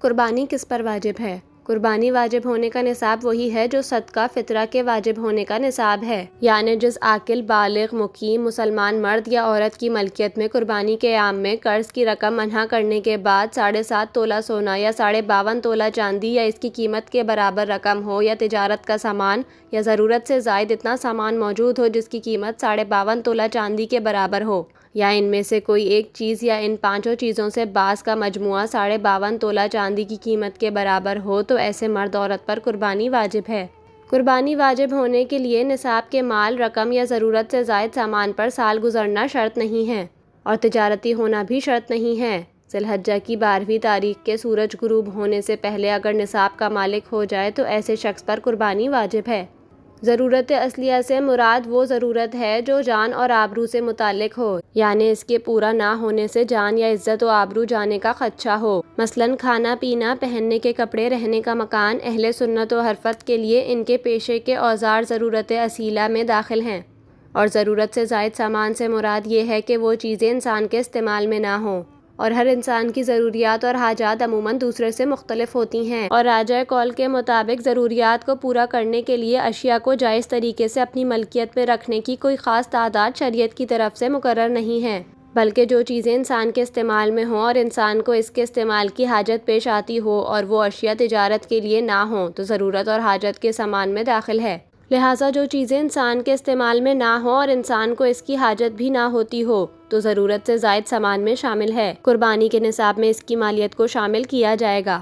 قربانی کس پر واجب ہے؟ قربانی واجب ہونے کا نصاب وہی ہے جو صدقہ فطرہ کے واجب ہونے کا نصاب ہے، یعنی جس عاقل بالغ مقیم مسلمان مرد یا عورت کی ملکیت میں قربانی کے ایام میں قرض کی رقم منحہ کرنے کے بعد 7.5 تولہ سونا یا 52.5 تولہ چاندی یا اس کی قیمت کے برابر رقم ہو، یا تجارت کا سامان یا ضرورت سے زائد اتنا سامان موجود ہو جس کی قیمت 52.5 تولہ چاندی کے برابر ہو، یا ان میں سے کوئی ایک چیز یا ان 5 چیزوں سے بعض کا مجموعہ 52.5 تولہ چاندی کی قیمت کے برابر ہو، تو ایسے مرد عورت پر قربانی واجب ہے۔ قربانی واجب ہونے کے لیے نصاب کے مال، رقم یا ضرورت سے زائد سامان پر سال گزرنا شرط نہیں ہے، اور تجارتی ہونا بھی شرط نہیں ہے۔ ذی الحجہ کی 12ویں تاریخ کے سورج غروب ہونے سے پہلے اگر نصاب کا مالک ہو جائے تو ایسے شخص پر قربانی واجب ہے۔ ضرورت اصلیہ سے مراد وہ ضرورت ہے جو جان اور آبرو سے متعلق ہو، یعنی اس کے پورا نہ ہونے سے جان یا عزت و آبرو جانے کا خدشہ ہو، مثلاً کھانا پینا، پہننے کے کپڑے، رہنے کا مکان۔ اہل سنت و حرفت کے لیے ان کے پیشے کے اوزار ضرورت اصیلہ میں داخل ہیں، اور ضرورت سے زائد سامان سے مراد یہ ہے کہ وہ چیزیں انسان کے استعمال میں نہ ہوں، اور ہر انسان کی ضروریات اور حاجات عموماً دوسرے سے مختلف ہوتی ہیں، اور راجح قول کے مطابق ضروریات کو پورا کرنے کے لیے اشیاء کو جائز طریقے سے اپنی ملکیت میں رکھنے کی کوئی خاص تعداد شریعت کی طرف سے مقرر نہیں ہے، بلکہ جو چیزیں انسان کے استعمال میں ہوں اور انسان کو اس کے استعمال کی حاجت پیش آتی ہو اور وہ اشیاء تجارت کے لیے نہ ہوں تو ضرورت اور حاجت کے سامان میں داخل ہے۔ لہٰذا جو چیزیں انسان کے استعمال میں نہ ہوں اور انسان کو اس کی حاجت بھی نہ ہوتی ہو تو ضرورت سے زائد سامان میں شامل ہے۔ قربانی کے نصاب میں اس کی مالیت کو شامل کیا جائے گا۔